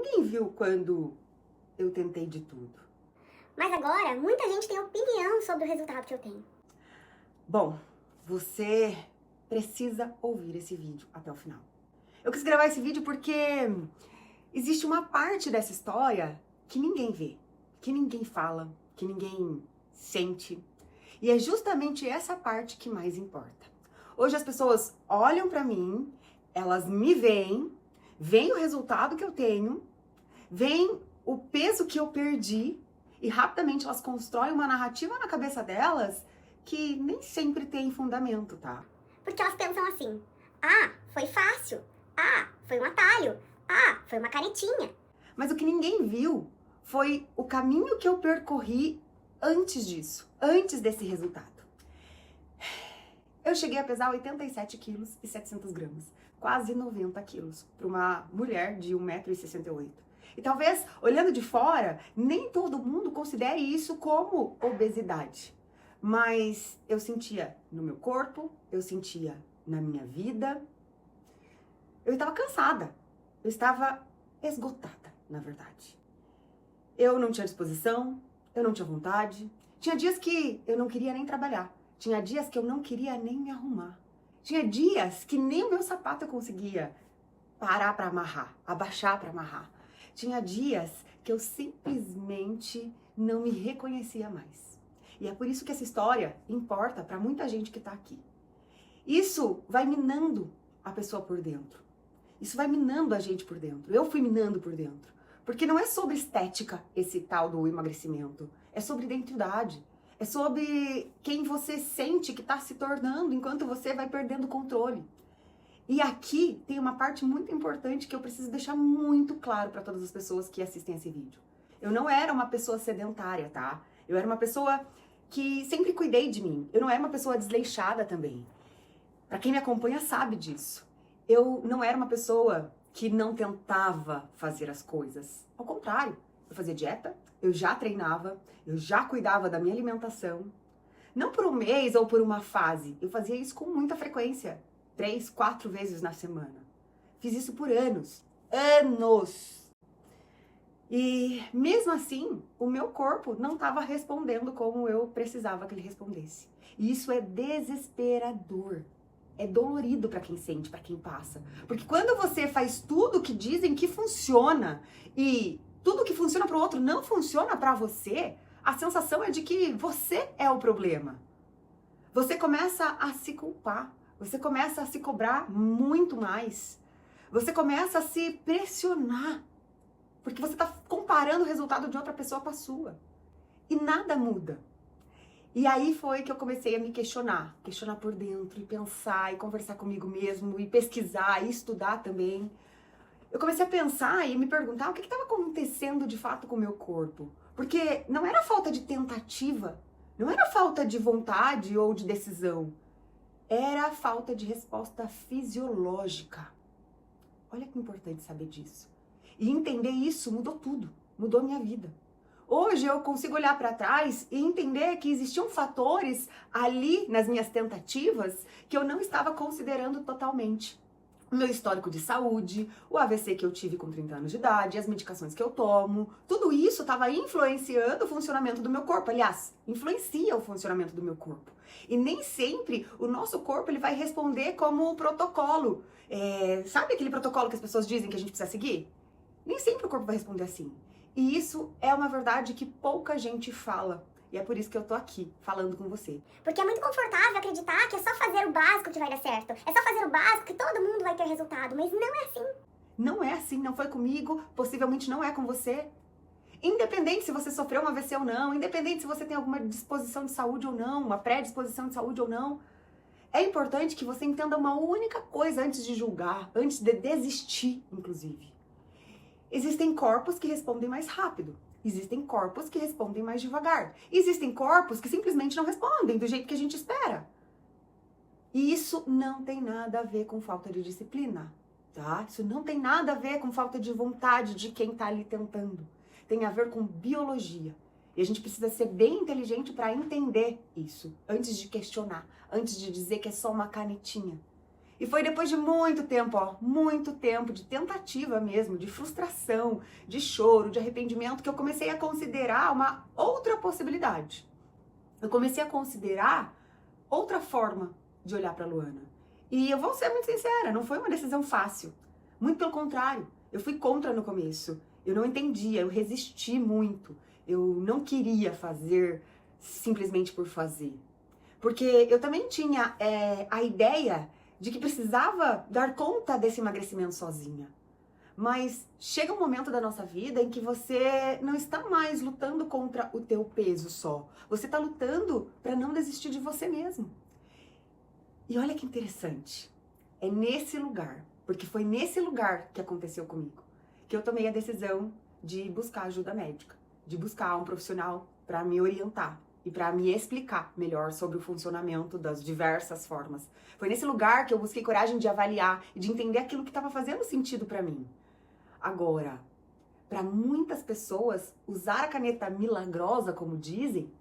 ninguém viu quando eu tentei de tudo. Mas agora, muita gente tem opinião sobre o resultado que eu tenho. Bom, você precisa ouvir esse vídeo até o final. Eu quis gravar esse vídeo porque existe uma parte dessa história que ninguém vê, que ninguém fala, que ninguém sente. E é justamente essa parte que mais importa. Hoje as pessoas olham pra mim, elas me veem o resultado que eu tenho, veem o peso que eu perdi e rapidamente elas constroem uma narrativa na cabeça delas que nem sempre tem fundamento, tá? Porque elas pensam assim: ah, foi fácil. Ah, foi um atalho. Ah, foi uma canetinha. Mas o que ninguém viu foi o caminho que eu percorri antes disso, antes desse resultado. Eu cheguei a pesar 87 quilos e 700 gramas, quase 90 quilos, para uma mulher de 1,68 m. E talvez, olhando de fora, nem todo mundo considere isso como obesidade. Mas eu sentia no meu corpo, eu sentia na minha vida. Eu estava cansada, eu estava esgotada, na verdade. Eu não tinha disposição, eu não tinha vontade. Tinha dias que eu não queria nem trabalhar. Tinha dias que eu não queria nem me arrumar. Tinha dias que nem o meu sapato eu conseguia parar para amarrar, abaixar para amarrar. Tinha dias que eu simplesmente não me reconhecia mais. E é por isso que essa história importa para muita gente que tá aqui. Isso vai minando a pessoa por dentro. Isso vai minando a gente por dentro. Eu fui minando por dentro. Porque não é sobre estética esse tal do emagrecimento. É sobre identidade. É sobre quem você sente que está se tornando enquanto você vai perdendo o controle. E aqui tem uma parte muito importante que eu preciso deixar muito claro para todas as pessoas que assistem esse vídeo. Eu não era uma pessoa sedentária, tá? Eu era uma pessoa que sempre cuidei de mim. Eu não era uma pessoa desleixada também. Para quem me acompanha sabe disso. Eu não era uma pessoa que não tentava fazer as coisas. Ao contrário, eu fazia dieta, eu já treinava, eu já cuidava da minha alimentação. Não por um mês ou por uma fase, eu fazia isso com muita frequência. 3, 4 vezes na semana. Fiz isso por anos. Anos! E mesmo assim, o meu corpo não estava respondendo como eu precisava que ele respondesse. E isso é desesperador. É dolorido para quem sente, para quem passa. Porque quando você faz tudo que dizem que funciona e tudo que funciona para o outro não funciona para você, a sensação é de que você é o problema. Você começa a se culpar. Você começa a se cobrar muito mais. Você começa a se pressionar. Porque você está comparando o resultado de outra pessoa com a sua. E nada muda. E aí foi que eu comecei a me questionar por dentro, e pensar, e conversar comigo mesmo, e pesquisar, e estudar também. Eu comecei a pensar e me perguntar o que estava acontecendo de fato com o meu corpo. Porque não era falta de tentativa, não era falta de vontade ou de decisão. Era falta de resposta fisiológica. Olha que importante saber disso. E entender isso mudou tudo, mudou a minha vida. Hoje eu consigo olhar para trás e entender que existiam fatores ali nas minhas tentativas que eu não estava considerando totalmente. O meu histórico de saúde, o AVC que eu tive com 30 anos de idade, as medicações que eu tomo, tudo isso estava influenciando o funcionamento do meu corpo. Aliás, influencia o funcionamento do meu corpo. E nem sempre o nosso corpo ele vai responder como o protocolo. Sabe aquele protocolo que as pessoas dizem que a gente precisa seguir? Nem sempre o corpo vai responder assim. E isso é uma verdade que pouca gente fala. E é por isso que eu tô aqui, falando com você. Porque é muito confortável acreditar que é só fazer o básico que vai dar certo. É só fazer o básico que todo mundo vai ter resultado. Mas não é assim. Não é assim, não foi comigo, possivelmente não é com você. Independente se você sofreu uma AVC ou não, independente se você tem alguma disposição de saúde ou não, uma predisposição de saúde ou não, é importante que você entenda uma única coisa antes de julgar, antes de desistir, inclusive. Existem corpos que respondem mais rápido. Existem corpos que respondem mais devagar. Existem corpos que simplesmente não respondem do jeito que a gente espera. E isso não tem nada a ver com falta de disciplina, tá? Isso não tem nada a ver com falta de vontade de quem tá ali tentando. Tem a ver com biologia. E a gente precisa ser bem inteligente para entender isso, antes de questionar, antes de dizer que é só uma canetinha. E foi depois de muito tempo, muito tempo de tentativa mesmo, de frustração, de choro, de arrependimento, que eu comecei a considerar uma outra possibilidade. Eu comecei a considerar outra forma de olhar para Luana. E eu vou ser muito sincera, não foi uma decisão fácil. Muito pelo contrário, eu fui contra no começo. Eu não entendia, eu resisti muito. Eu não queria fazer simplesmente por fazer. Porque eu também tinha a ideia de que precisava dar conta desse emagrecimento sozinha. Mas chega um momento da nossa vida em que você não está mais lutando contra o teu peso só. Você está lutando para não desistir de você mesmo. E olha que interessante. É nesse lugar, porque foi nesse lugar que aconteceu comigo, que eu tomei a decisão de buscar ajuda médica, de buscar um profissional para me orientar e para me explicar melhor sobre o funcionamento das diversas formas. Foi nesse lugar que eu busquei coragem de avaliar e de entender aquilo que estava fazendo sentido para mim. Agora, para muitas pessoas, usar a caneta milagrosa, como dizem,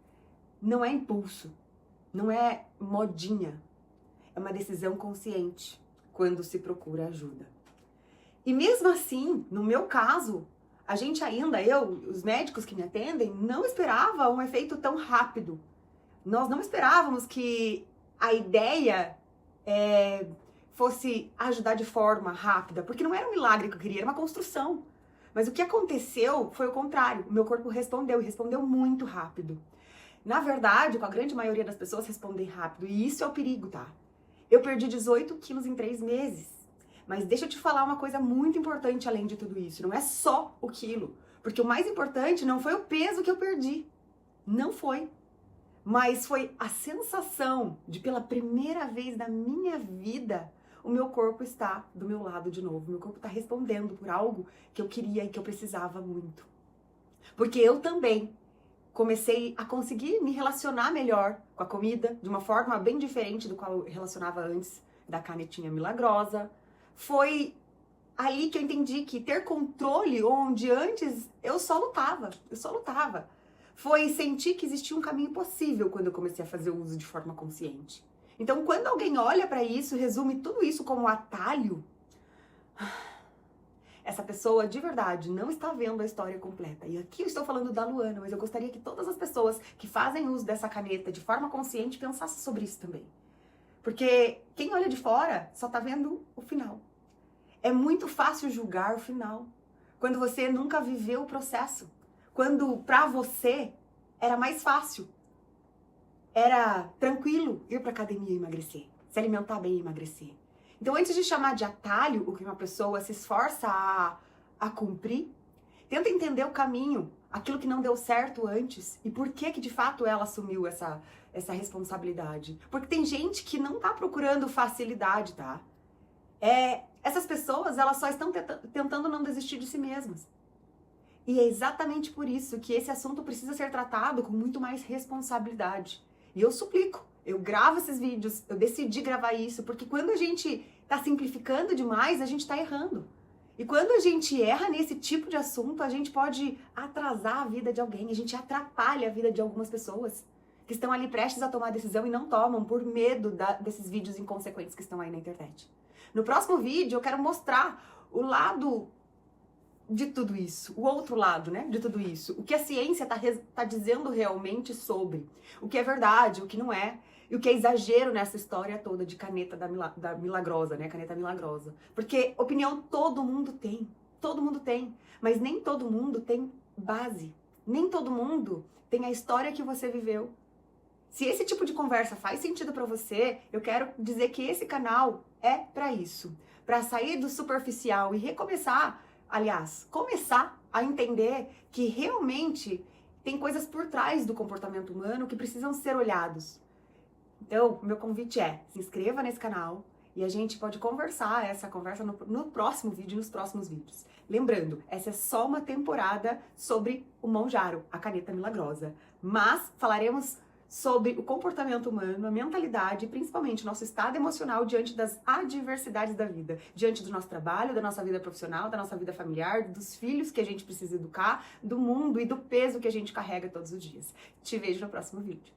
não é impulso, não é modinha, é uma decisão consciente quando se procura ajuda. E mesmo assim, no meu caso, a gente ainda, os médicos que me atendem, não esperava um efeito tão rápido. Nós não esperávamos que a ideia fosse ajudar de forma rápida, porque não era um milagre que eu queria, era uma construção. Mas o que aconteceu foi o contrário. O meu corpo respondeu, e respondeu muito rápido. Na verdade, com a grande maioria das pessoas, respondem rápido, e isso é o perigo, tá? Eu perdi 18 quilos em 3 meses. Mas deixa eu te falar uma coisa muito importante além de tudo isso. Não é só o quilo. Porque o mais importante não foi o peso que eu perdi. Não foi. Mas foi a sensação de, pela primeira vez na minha vida, o meu corpo está do meu lado de novo. Meu corpo está respondendo por algo que eu queria e que eu precisava muito. Porque eu também comecei a conseguir me relacionar melhor com a comida, de uma forma bem diferente do qual eu relacionava antes da canetinha milagrosa. Foi ali que eu entendi que ter controle onde antes eu só lutava. Foi sentir que existia um caminho possível quando eu comecei a fazer o uso de forma consciente. Então, quando alguém olha para isso, resume tudo isso como atalho, essa pessoa de verdade não está vendo a história completa. E aqui eu estou falando da Luana, mas eu gostaria que todas as pessoas que fazem uso dessa caneta de forma consciente pensassem sobre isso também. Porque quem olha de fora só tá vendo o final. É muito fácil julgar o final, quando você nunca viveu o processo. Quando pra você era mais fácil. Era tranquilo ir pra academia e emagrecer, se alimentar bem e emagrecer. Então, antes de chamar de atalho o que uma pessoa se esforça a cumprir, tenta entender o caminho, aquilo que não deu certo antes e por que de fato ela assumiu essa responsabilidade. Porque tem gente que não tá procurando facilidade, tá? Essas pessoas, elas só estão tentando não desistir de si mesmas. E é exatamente por isso que esse assunto precisa ser tratado com muito mais responsabilidade. E eu suplico, eu gravo esses vídeos, eu decidi gravar isso, porque quando a gente tá simplificando demais, a gente tá errando. E quando a gente erra nesse tipo de assunto, a gente pode atrasar a vida de alguém, a gente atrapalha a vida de algumas pessoas que estão ali prestes a tomar decisão e não tomam por medo desses vídeos inconsequentes que estão aí na internet. No próximo vídeo eu quero mostrar o lado de tudo isso, o outro lado, né, de tudo isso. O que a ciência tá dizendo realmente sobre, o que é verdade, o que não é, e o que é exagero nessa história toda de caneta da milagrosa, né, caneta milagrosa. Porque opinião todo mundo tem, mas nem todo mundo tem base, nem todo mundo tem a história que você viveu. Se esse tipo de conversa faz sentido pra você, eu quero dizer que esse canal é pra isso, pra sair do superficial e recomeçar, aliás, começar a entender que realmente tem coisas por trás do comportamento humano que precisam ser olhados. Então, meu convite é, se inscreva nesse canal e a gente pode conversar essa conversa no próximo vídeo, nos próximos vídeos. Lembrando, essa é só uma temporada sobre o Monjaro, a caneta milagrosa. Mas falaremos sobre o comportamento humano, a mentalidade e principalmente o nosso estado emocional diante das adversidades da vida, diante do nosso trabalho, da nossa vida profissional, da nossa vida familiar, dos filhos que a gente precisa educar, do mundo e do peso que a gente carrega todos os dias. Te vejo no próximo vídeo.